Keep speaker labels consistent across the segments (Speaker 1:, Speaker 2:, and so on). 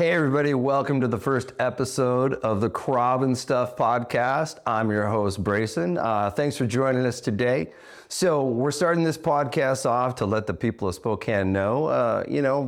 Speaker 1: Hey everybody, welcome to the first episode of the Krav and Stuff Podcast. I'm your host, Brayson. Thanks for joining us today. So we're starting this podcast off to let the people of Spokane know,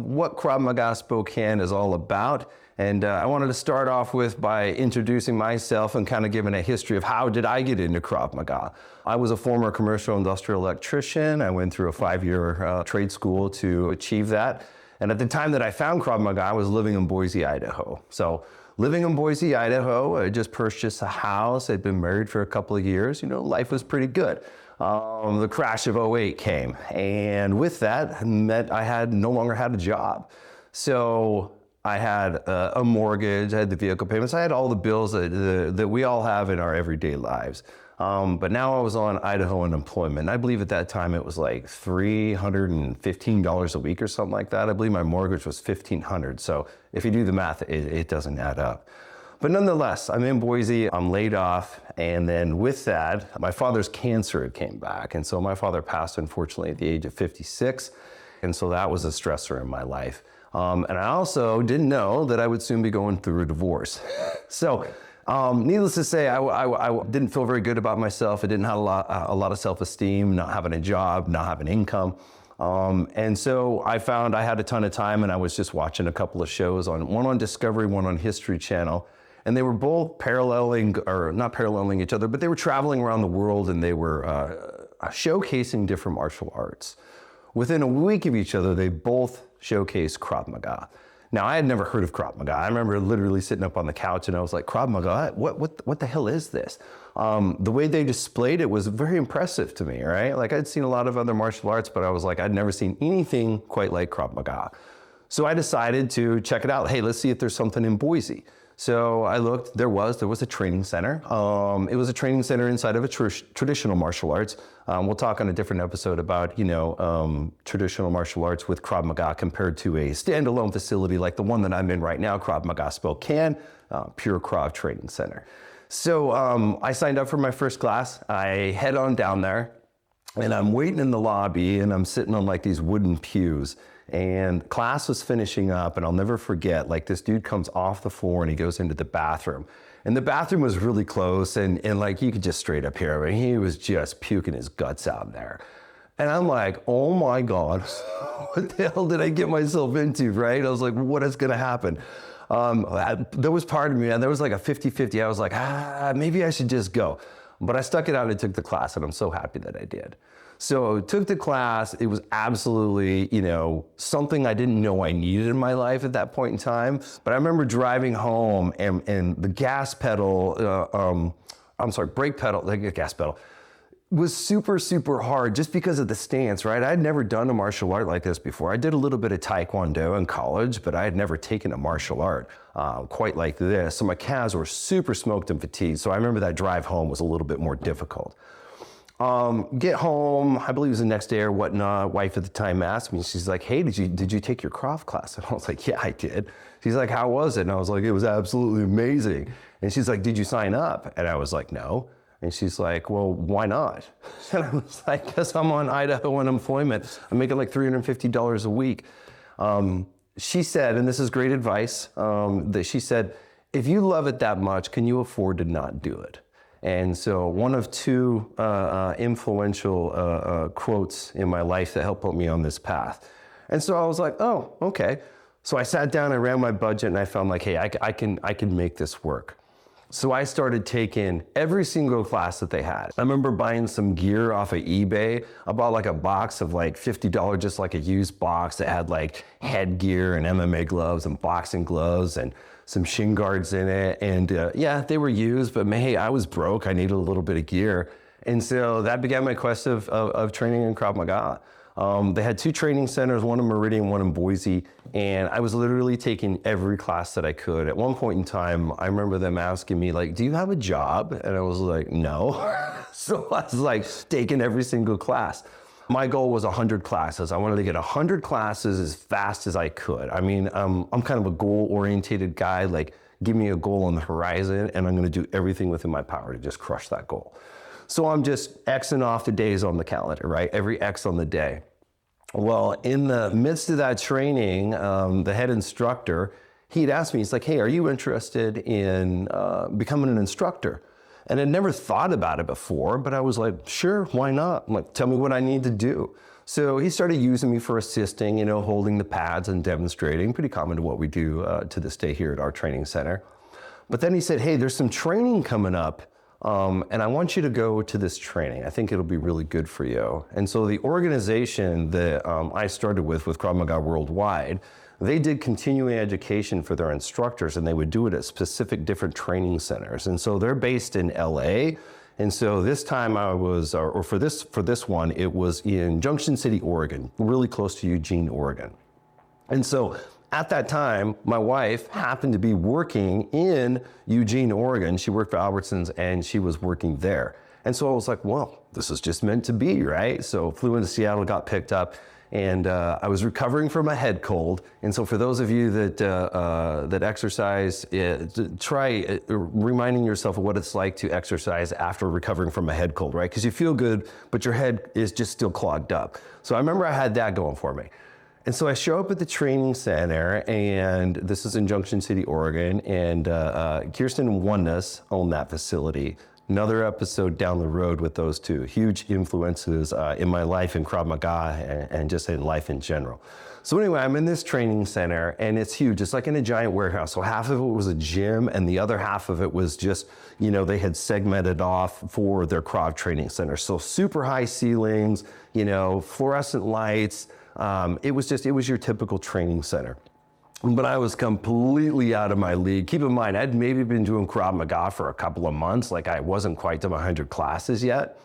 Speaker 1: what Krav Maga Spokane is all about. And I wanted to start off by introducing myself and kind of giving a history of how did I get into Krav Maga. I was a former commercial industrial electrician. I went through a 5-year trade school to achieve that. And at the time that I found Krav Maga, I was living in Boise, Idaho. So living in Boise, Idaho, I just purchased a house. I'd been married for a couple of years. Life was pretty good. The crash of '08 came. And with that meant I no longer had a job. So I had a mortgage, I had the vehicle payments, I had all the bills that we all have in our everyday lives. But now I was on Idaho unemployment. I believe at that time it was like $315 a week or something like that. I believe my mortgage was $1,500. So if you do the math, it doesn't add up. But nonetheless, I'm in Boise, I'm laid off. And then with that, my father's cancer came back. And so my father passed, unfortunately, at the age of 56. And so that was a stressor in my life. And I also didn't know that I would soon be going through a divorce. So needless to say, I didn't feel very good about myself. I didn't have a lot of self-esteem, not having a job, not having income. And so I found I had a ton of time and I was just watching a couple of shows, one on Discovery, one on History Channel. And they were both not paralleling each other, but they were traveling around the world and they were showcasing different martial arts. Within a week of each other, they both showcased Krav Maga. Now, I had never heard of Krav Maga. I remember literally sitting up on the couch and I was like, Krav Maga, what the hell is this? The way they displayed it was very impressive to me, right? Like I'd seen a lot of other martial arts, but I was like, I'd never seen anything quite like Krav Maga. So I decided to check it out. Hey, let's see if there's something in Boise. So I looked, there was a training center. It was a training center inside of a traditional martial arts. We'll talk on a different episode about, traditional martial arts with Krav Maga compared to a standalone facility like the one that I'm in right now, Krav Maga Spokane, Pure Krav Training Center. So I signed up for my first class. I head on down there and I'm waiting in the lobby and I'm sitting on like these wooden pews. And class was finishing up and I'll never forget, like this dude comes off the floor and he goes into the bathroom. And the bathroom was really close and like you could just straight up hear him. He was just puking his guts out there. And I'm like, oh my God, what the hell did I get myself into, right? I was like, what is gonna happen? There was part of me, and there was like a 50-50. I was like, maybe I should just go. But I stuck it out and took the class and I'm so happy that I did. So took the class. It was absolutely, something I didn't know I needed in my life at that point in time. But I remember driving home and the gas pedal, brake pedal, the gas pedal was super, super hard just because of the stance, right? I had never done a martial art like this before. I did a little bit of Taekwondo in college, but I had never taken a martial art quite like this. So my calves were super smoked and fatigued. So I remember that drive home was a little bit more difficult. Get home, I believe it was the next day or whatnot. Wife at the time asked me, she's like, hey, did you take your Krav class? And I was like, yeah, I did. She's like, how was it? And I was like, it was absolutely amazing. And she's like, did you sign up? And I was like, no. And she's like, well, why not? And I was like, because I'm on Idaho unemployment. I'm making like $350 a week. She said, and this is great advice, that she said, if you love it that much, can you afford to not do it? And so one of two influential quotes in my life that helped put me on this path. And so I was like, oh, okay. So I sat down, I ran my budget, and I found like, hey, I can make this work. So I started taking every single class that they had. I remember buying some gear off of eBay. I bought like a box of like $50, just like a used box that had like headgear and MMA gloves and boxing gloves and some shin guards in it. And yeah, they were used, but hey, I was broke. I needed a little bit of gear. And so that began my quest of training in Krav Maga. They had two training centers, one in Meridian, one in Boise, and I was literally taking every class that I could. At one point in time, I remember them asking me like, do you have a job? And I was like, no. So I was like taking every single class. My goal was 100 classes. I wanted to get 100 classes as fast as I could. I mean, I'm kind of a goal-oriented guy, like give me a goal on the horizon and I'm gonna do everything within my power to just crush that goal. So I'm just Xing off the days on the calendar, right? Every X on the day. Well, in the midst of that training, the head instructor, he'd asked me, he's like, hey, are you interested in becoming an instructor? And I'd never thought about it before, but I was like, sure, why not? I'm like, tell me what I need to do. So he started using me for assisting, holding the pads and demonstrating, pretty common to what we do to this day here at our training center. But then he said, hey, there's some training coming up, and I want you to go to this training. I think it'll be really good for you. And so the organization that I started with Krav Maga Worldwide, they did continuing education for their instructors, and they would do it at specific different training centers. And so they're based in LA. And so this time for this one, it was in Junction City, Oregon, really close to Eugene, Oregon. And so at that time, my wife happened to be working in Eugene, Oregon. She worked for Albertsons and she was working there. And so I was like, well, this is just meant to be, right? So flew into Seattle, got picked up, and I was recovering from a head cold. And so for those of you that exercise, try reminding yourself of what it's like to exercise after recovering from a head cold, right? Because you feel good, but your head is just still clogged up. So I remember I had that going for me. And so I show up at the training center, and this is in Junction City, Oregon, and Kirsten and Oneness own that facility. Another episode down the road with those two. Huge influences in my life in Krav Maga and just in life in general. So anyway, I'm in this training center, and it's huge. It's like in a giant warehouse. So half of it was a gym, and the other half of it was just, they had segmented off for their Krav training center. So super high ceilings, fluorescent lights. It was your typical training center. But I was completely out of my league. Keep in mind, I'd maybe been doing Krav Maga for a couple of months, like I wasn't quite to my 100 classes yet.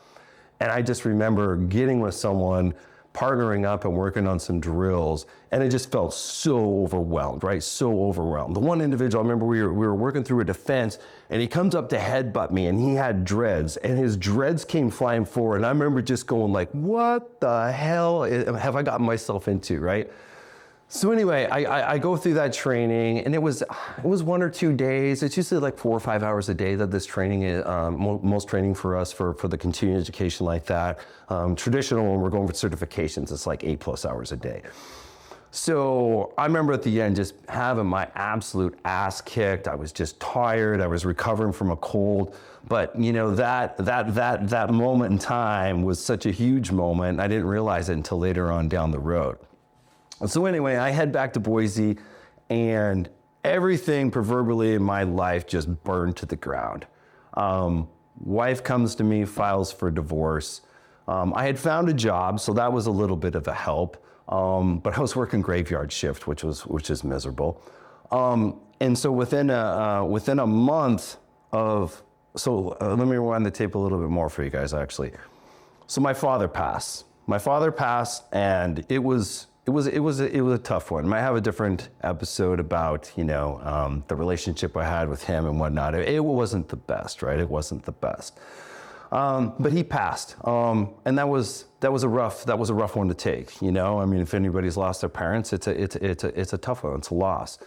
Speaker 1: And I just remember getting with someone, partnering up and working on some drills, and it just felt so overwhelmed, right? So overwhelmed. The one individual, I remember we were working through a defense, and he comes up to headbutt me, and he had dreads, and his dreads came flying forward, and I remember just going like, what the hell have I gotten myself into, right? So anyway, I go through that training, and it was 1 or 2 days. It's usually like 4 or 5 hours a day that this training is, most training for us for the continuing education like that. Traditional, when we're going for certifications, it's like 8+ hours a day. So I remember at the end just having my absolute ass kicked. I was just tired. I was recovering from a cold. But that moment in time was such a huge moment. I didn't realize it until later on down the road. So anyway, I head back to Boise, and everything proverbially in my life just burned to the ground. Wife comes to me, files for divorce. I had found a job, so that was a little bit of a help, but I was working graveyard shift, which is miserable. And so within a month of, let me rewind the tape a little bit more for you guys, actually. So my father passed, and it was a tough one. I might have a different episode about, the relationship I had with him and whatnot. It wasn't the best, right? It wasn't the best. But he passed. And that was a rough one to take, I mean, if anybody's lost their parents, it's a tough one. It's a loss.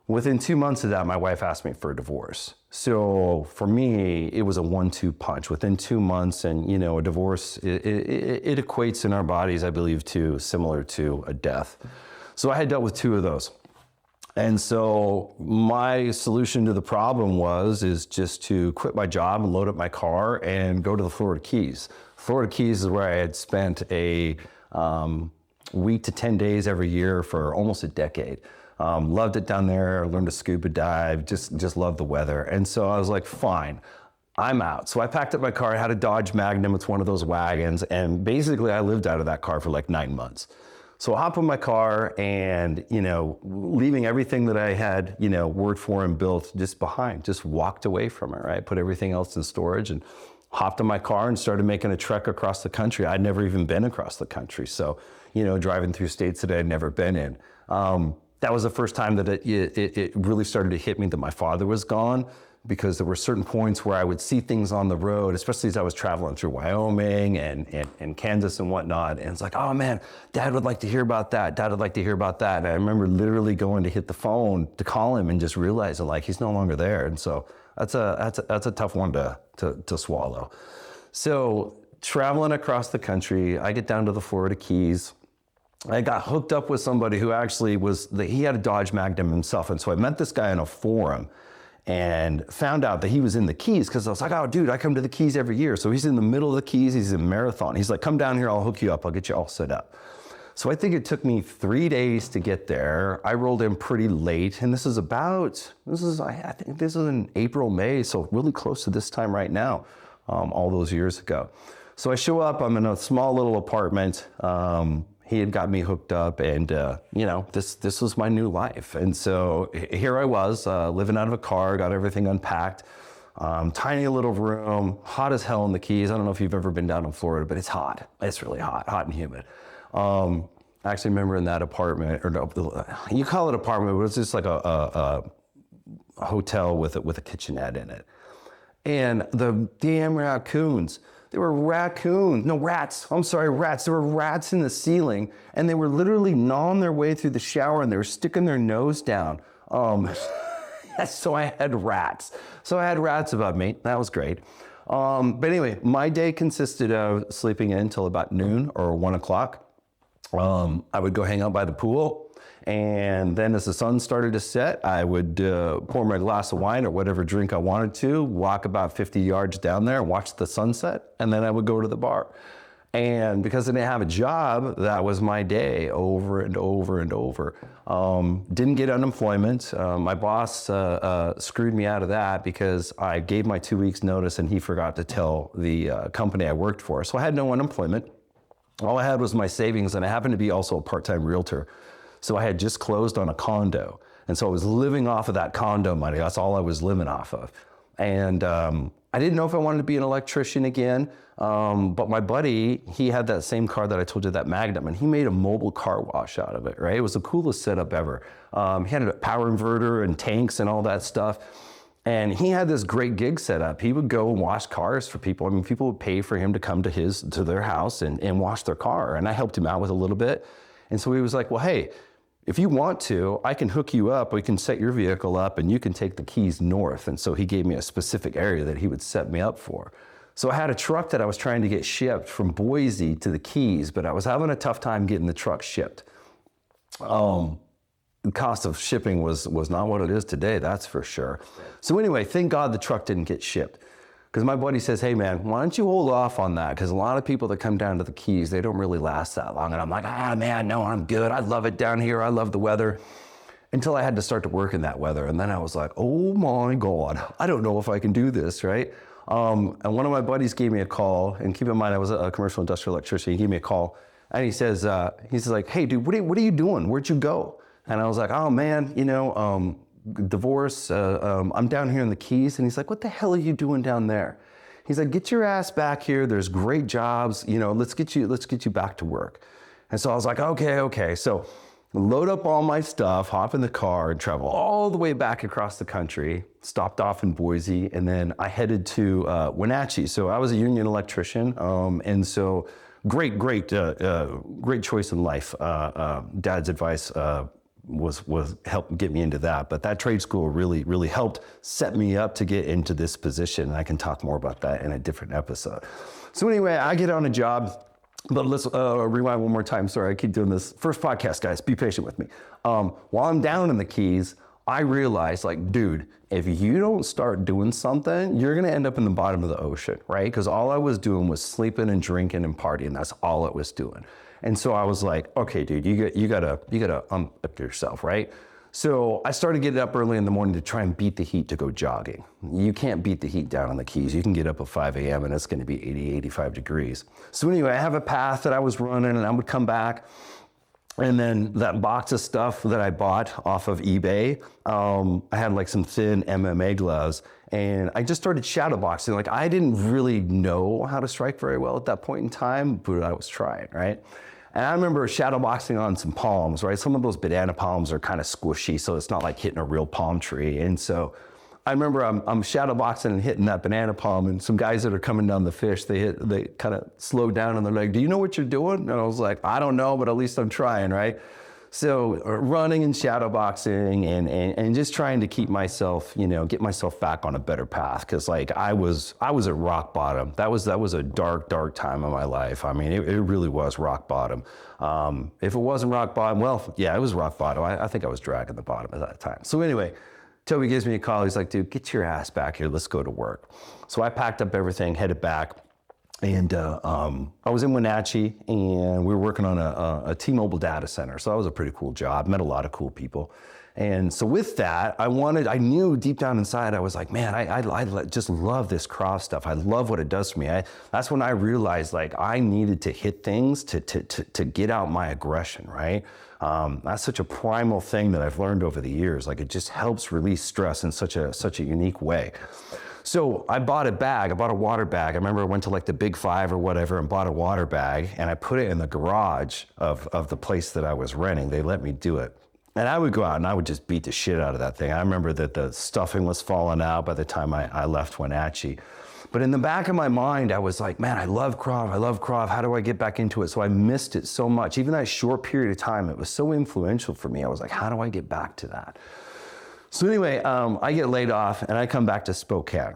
Speaker 1: Within 2 months of that, my wife asked me for a divorce. So for me, it was a 1-2 punch. Within 2 months, and a divorce, it equates in our bodies, I believe, similar to a death. So I had dealt with 2 of those. And so my solution to the problem is just to quit my job and load up my car and go to the Florida Keys. Florida Keys is where I had spent a week to 10 days every year for almost a decade. Loved it down there, learned to scuba dive, just loved the weather. And so I was like, fine, I'm out. So I packed up my car. I had a Dodge Magnum. It's one of those wagons. And basically I lived out of that car for like 9 months. So I hop in my car and, leaving everything that I had, worked for and built just behind, just walked away from it, right? Put everything else in storage and hopped in my car and started making a trek across the country. I'd never even been across the country. So, driving through states that I'd never been in. That was the first time that it really started to hit me that my father was gone, because there were certain points where I would see things on the road, especially as I was traveling through Wyoming and Kansas and whatnot. And it's like, oh man, Dad would like to hear about that. Dad would like to hear about that. And I remember literally going to hit the phone to call him and just realizing like he's no longer there. And so that's a tough one to swallow. So traveling across the country, I get down to the Florida Keys. I got hooked up with somebody who actually he had a Dodge Magnum himself. And so I met this guy in a forum and found out that he was in the Keys, because I was like, oh, dude, I come to the Keys every year. So he's in the middle of the Keys, he's in Marathon. He's like, come down here, I'll hook you up, I'll get you all set up. So I think it took me 3 days to get there. I rolled in pretty late, and I think this is in April, May, so really close to this time right now, all those years ago. So I show up, I'm in a small little apartment. He had got me hooked up, and this was my new life. And so here I was, living out of a car, got everything unpacked. Tiny little room, hot as hell in the Keys. I don't know if you've ever been down in Florida, but it's hot. It's really hot and humid. I actually remember in that apartment, or no, you call it apartment, but it's just like a hotel with a kitchenette in it. And the damn raccoons, there were rats. There were rats in the ceiling, and they were literally gnawing their way through the shower, and they were sticking their nose down. So I had rats. Above me. That was great. But anyway, my day consisted of sleeping in until about noon or 1 o'clock. I would go hang out by the pool. And then as the sun started to set, I would pour my glass of wine or whatever drink I wanted to, walk about 50 yards down there and watch the sunset. And then I would go to the bar. And because I didn't have a job, that was my day over and over and over. Didn't get unemployment. My boss screwed me out of that because I gave my 2 weeks notice and he forgot to tell the company I worked for. So I had no unemployment. All I had was my savings, and I happened to be also a part-time realtor. So I had just closed on a condo. And so I was living off of that condo money. That's all I was living off of. And I didn't know if I wanted to be an electrician again. But my buddy, he had that same car that I told you, that Magnum, and he made a mobile car wash out of it, right? It was the coolest setup ever. He had a power inverter and tanks and all that stuff. And he had this great gig set up. He would go and wash cars for people. I mean, people would pay for him to come to their house and wash their car. And I helped him out with a little bit. And so he was like, well, hey, if you want to, I can hook you up. We can set your vehicle up and you can take the Keys north. And so he gave me a specific area that he would set me up for. So I had a truck that I was trying to get shipped from Boise to the Keys, but I was having a tough time getting the truck shipped. The cost of shipping was not what it is today, that's for sure. So anyway, thank God the truck didn't get shipped. Because my buddy says, hey man, why don't you hold off on that? Because a lot of people that come down to the Keys, they don't really last that long. And I'm like, man, no, I'm good. I love it down here. I love the weather. Until I had to start to work in that weather. And then I was like, oh my God, I don't know if I can do this, right? And one of my buddies gave me a call, and keep in mind, I was a commercial industrial electrician. He gave me a call and he says like, hey dude, what are you doing? Where'd you go? And I was like, oh man, divorce, I'm down here in the Keys. And he's like, what the hell are you doing down there? He's like, get your ass back here. There's great jobs. Let's get you back to work. And so I was like, okay. So load up all my stuff, hop in the car and travel all the way back across the country, stopped off in Boise. And then I headed to Wenatchee. So I was a union electrician. And so great choice in life. Dad's advice, was helped get me into that. But that trade school really helped set me up to get into this position. And I can talk more about that in a different episode. So anyway, I get on a job, but let's rewind one more time. Sorry, I keep doing this. First podcast, guys, be patient with me. While I'm down in the Keys, I realized, like, dude, if you don't start doing something, you're gonna end up in the bottom of the ocean, right? Because all I was doing was sleeping and drinking and partying. That's all it was doing. And so I was like, okay, dude, you gotta up yourself, right? So I started getting up early in the morning to try and beat the heat to go jogging. You can't beat the heat down on the Keys. You can get up at 5 a.m. and it's gonna be 80, 85 degrees. So anyway, I have a path that I was running and I would come back. And then that box of stuff that I bought off of eBay, I had like some thin MMA gloves, and I just started shadow boxing. Like, I didn't really know how to strike very well at that point in time, but I was trying, right? And I remember shadow boxing on some palms, right? Some of those banana palms are kind of squishy, so it's not like hitting a real palm tree. And so I remember I'm shadow boxing and hitting that banana palm, and some guys that are coming down the fish, they kind of slow down and they're like, do you know what you're doing? And I was like, I don't know, but at least I'm trying, right? So running and shadow boxing and just trying to keep myself, get myself back on a better path. Cause like I was at rock bottom. That was a dark, dark time of my life. I mean, it really was rock bottom. If it wasn't rock bottom, well, yeah, it was rock bottom. I think I was dragging the bottom at that time. So anyway, Toby gives me a call. He's like, dude, get your ass back here. Let's go to work. So I packed up everything, headed back. And I was in Wenatchee, and we were working on a T-Mobile data center. So that was a pretty cool job. Met a lot of cool people. And so with that, I knew deep down inside, I was like, man, I just love this Krav stuff. I love what it does for me. That's when I realized like I needed to hit things to get out my aggression, right? That's such a primal thing that I've learned over the years. Like it just helps release stress in such a unique way. So I bought a water bag. I remember I went to like the Big Five or whatever and bought a water bag, and I put it in the garage of the place that I was renting. They let me do it. And I would go out and I would just beat the shit out of that thing. I remember that the stuffing was falling out by the time I left Wenatchee. But in the back of my mind, I was like, man, I love Krav. How do I get back into it? So I missed it so much. Even that short period of time, it was so influential for me. I was like, how do I get back to that? So anyway, I get laid off and I come back to Spokane.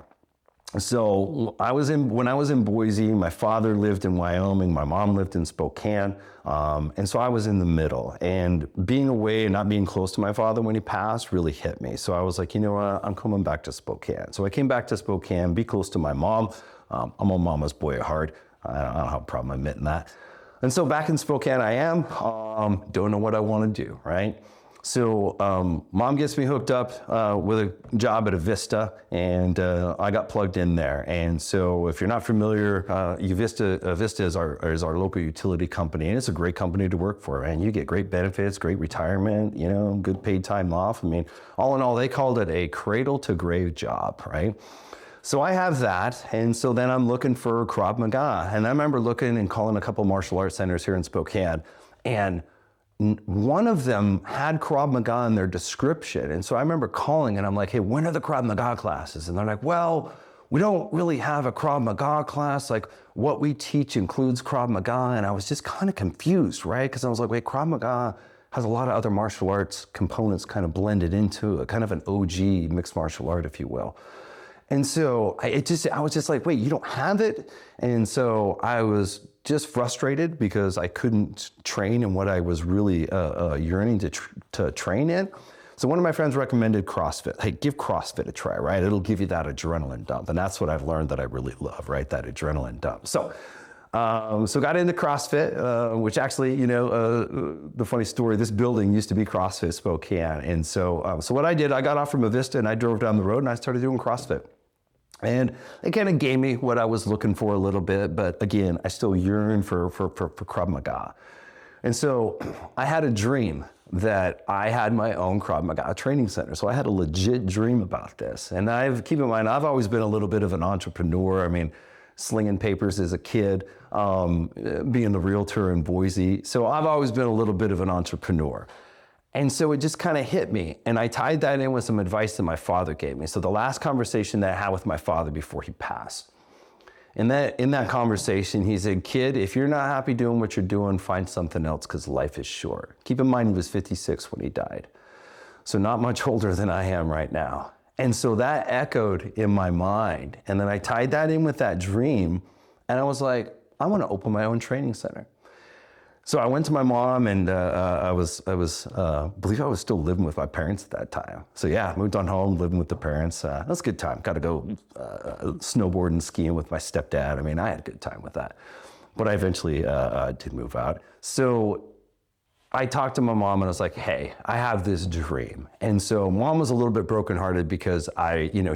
Speaker 1: So when I was in Boise, my father lived in Wyoming, my mom lived in Spokane, and so I was in the middle. And being away and not being close to my father when he passed really hit me. So I was like, you know what, I'm coming back to Spokane. So I came back to Spokane, be close to my mom. I'm a mama's boy at heart. I don't have a problem admitting that. And so back in Spokane I am, don't know what I want to do, right? So mom gets me hooked up with a job at a Vista, and I got plugged in there. And so if you're not familiar, Vista is our local utility company, and it's a great company to work for. And you get great benefits, great retirement, good paid time off. I mean, all in all, they called it a cradle to grave job, right? So I have that, and so then I'm looking for Krav Maga. And I remember looking and calling a couple martial arts centers here in Spokane, and one of them had Krav Maga in their description. And so I remember calling and I'm like, hey, when are the Krav Maga classes? And they're like, well, we don't really have a Krav Maga class. Like what we teach includes Krav Maga. And I was just kind of confused, right? Because I was like, wait, Krav Maga has a lot of other martial arts components kind of blended into it, kind of an OG mixed martial art, if you will. And so I was just like, wait, you don't have it? And so I was just frustrated because I couldn't train in what I was really yearning to train in. So one of my friends recommended CrossFit. Hey, give CrossFit a try, right? It'll give you that adrenaline dump. And that's what I've learned that I really love, right? That adrenaline dump. So got into CrossFit, which actually, the funny story, this building used to be CrossFit Spokane. And so what I did, I got off from a Vista and I drove down the road and I started doing CrossFit. And it kind of gave me what I was looking for a little bit, but again, I still yearn for Krav Maga. And so I had a dream that I had my own Krav Maga training center. So I had a legit dream about this. And keep in mind, I've always been a little bit of an entrepreneur. I mean, slinging papers as a kid, being the realtor in Boise. So I've always been a little bit of an entrepreneur. And so it just kind of hit me. And I tied that in with some advice that my father gave me. So the last conversation that I had with my father before he passed, in that conversation, he said, kid, if you're not happy doing what you're doing, find something else because life is short. Keep in mind, he was 56 when he died. So not much older than I am right now. And so that echoed in my mind. And then I tied that in with that dream. And I was like, I want to open my own training center. So I went to my mom, and I believe I was still living with my parents at that time. So yeah, moved on home, living with the parents. That was a good time. Got to go snowboarding, skiing with my stepdad. I mean, I had a good time with that. But I eventually did move out. So I talked to my mom and I was like, hey, I have this dream. And so mom was a little bit brokenhearted because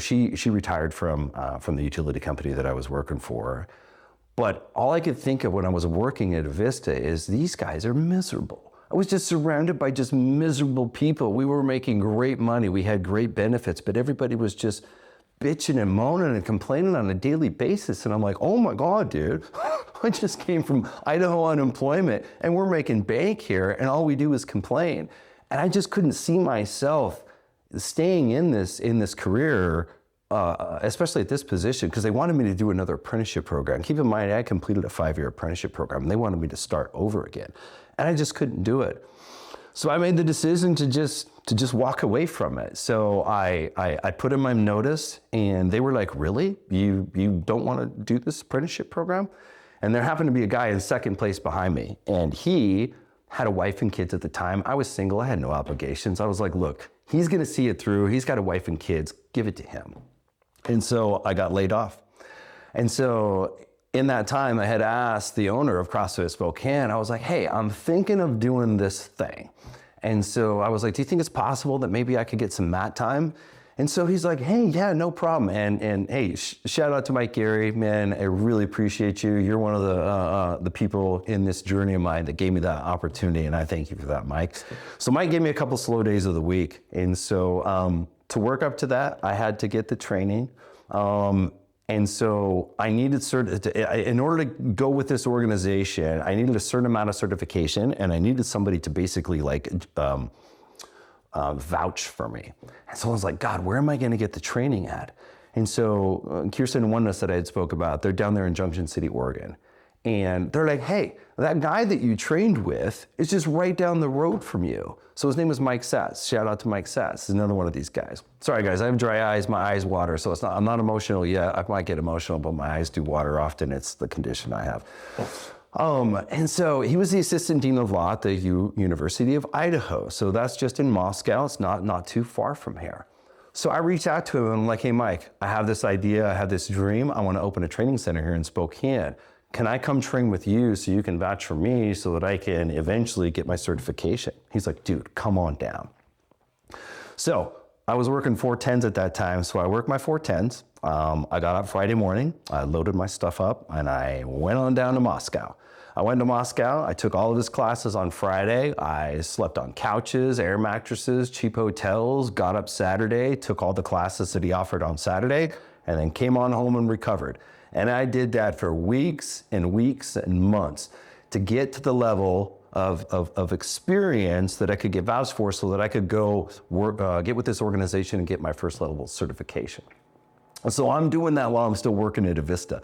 Speaker 1: she retired from the utility company that I was working for. But all I could think of when I was working at a Vista is these guys are miserable. I was just surrounded by just miserable people. We were making great money. We had great benefits, but everybody was just bitching and moaning and complaining on a daily basis. And I'm like, oh my God, dude, I just came from Idaho unemployment and we're making bank here and all we do is complain. And I just couldn't see myself staying in this career, especially at this position, because they wanted me to do another apprenticeship program. Keep in mind, I completed a 5-year apprenticeship program and they wanted me to start over again. And I just couldn't do it. So I made the decision to just walk away from it. So I put in my notice, and they were like, really? You don't want to do this apprenticeship program? And there happened to be a guy in second place behind me, and he had a wife and kids at the time. I was single, I had no obligations. I was like, look, he's gonna see it through. He's got a wife and kids, give it to him. And so I got laid off. And so in that time, I had asked the owner of CrossFit Spokane, I was like, hey, I'm thinking of doing this thing. And so I was like, do you think it's possible that maybe I could get some mat time? And so he's like, hey, yeah, no problem. And hey, shout out to Mike Gary, man. I really appreciate you. You're one of the people in this journey of mine that gave me that opportunity, and I thank you for that, Mike. So Mike gave me a couple slow days of the week. And so to work up to that, I had to get the training. And so I needed in order to go with this organization, I needed a certain amount of certification, and I needed somebody to basically vouch for me. And so I was like, God, where am I going to get the training at? And so Kirsten and Oneness that I had spoke about, they're down there in Junction City, Oregon. And they're like, hey, that guy that you trained with is just right down the road from you. So his name was Mike Sess. Shout out to Mike Sess. He's another one of these guys. Sorry guys, I have dry eyes, my eyes water, so I'm not emotional yet. I might get emotional, but my eyes do water often. It's the condition I have. And so he was the assistant dean of law at the University of Idaho. So that's just in Moscow. It's not too far from here. So I reached out to him and I'm like, hey, Mike, I have this idea. I have this dream. I want to open a training center here in Spokane. Can I come train with you so you can vouch for me so that I can eventually get my certification? He's like, dude, come on down. So I was working 410s at that time. So I worked my 410s. I got up Friday morning, I loaded my stuff up, and I went on down to Moscow. I went to Moscow, I took all of his classes on Friday. I slept on couches, air mattresses, cheap hotels, got up Saturday, took all the classes that he offered on Saturday, and then came on home and recovered. And I did that for weeks and weeks and months to get to the level of experience that I could get vouched for so that I could go work, get with this organization and get my first level certification. So I'm doing that while I'm still working at Avista.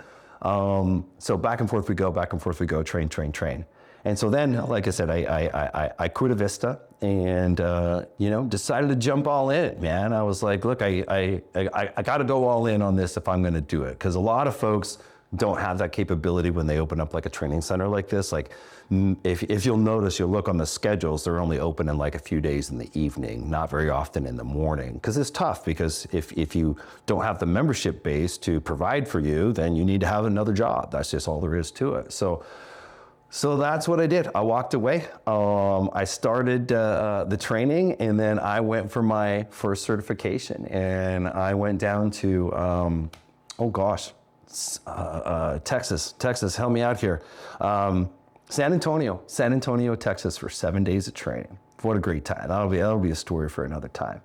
Speaker 1: So back and forth we go, train. And so then, like I said, I quit Avista and, decided to jump all in, man. I was like, look, I got to go all in on this if I'm going to do it. Because a lot of folks don't have that capability when they open up like a training center like this. Like if you'll notice, you'll look on the schedules, they're only open in like a few days in the evening, not very often in the morning. Because it's tough, because if you don't have the membership base to provide for you, then you need to have another job. That's just all there is to it. So that's what I did. I walked away. I started the training, and then I went for my first certification. And I went down to, Texas, help me out here. San Antonio, Texas for 7 days of training. What a great time. That'll be a story for another time.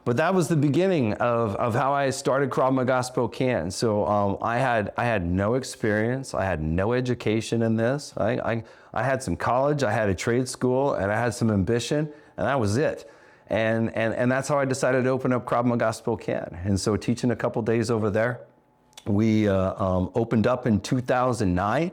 Speaker 1: But that was the beginning of how I started Krav Maga Spokane. So I had no experience. I had no education in this. I had some college, I had a trade school, and I had some ambition, and that was it. And that's how I decided to open up Krav Maga Spokane. And so teaching a couple days over there, we opened up in 2009.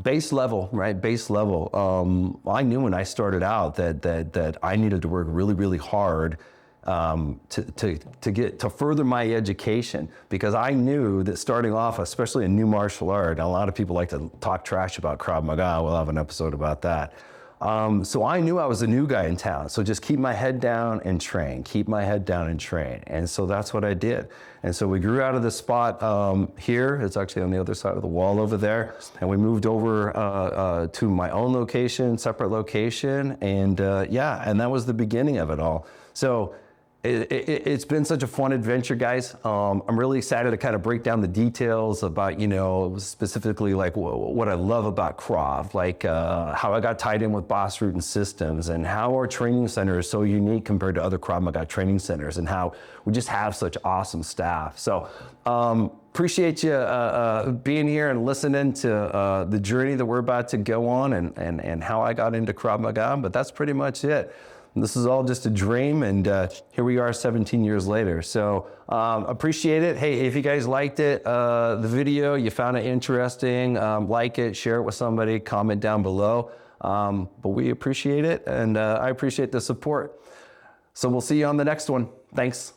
Speaker 1: Base level, right? Base level. I knew when I started out that I needed to work really, really hard to further my education, because I knew that starting off, especially a new martial art, a lot of people like to talk trash about Krav Maga. We'll have an episode about that. So I knew I was a new guy in town. So just keep my head down and train, And so that's what I did. And so we grew out of the spot here. It's actually on the other side of the wall over there. And we moved over to my own location, separate location. And and that was the beginning of it all. So it's been such a fun adventure, guys. I'm really excited to kind of break down the details about, specifically like what I love about Krav, like how I got tied in with Boss Root and Systems, and how our training center is so unique compared to other Krav Maga training centers, and how we just have such awesome staff. So appreciate you being here and listening to the journey that we're about to go on, and how I got into Krav Maga, but that's pretty much it. This is all just a dream, and here we are 17 years later. So appreciate it. Hey, if you guys liked it, the video, you found it interesting, like it, share it with somebody, comment down below. But we appreciate it, and I appreciate the support. So we'll see you on the next one. Thanks.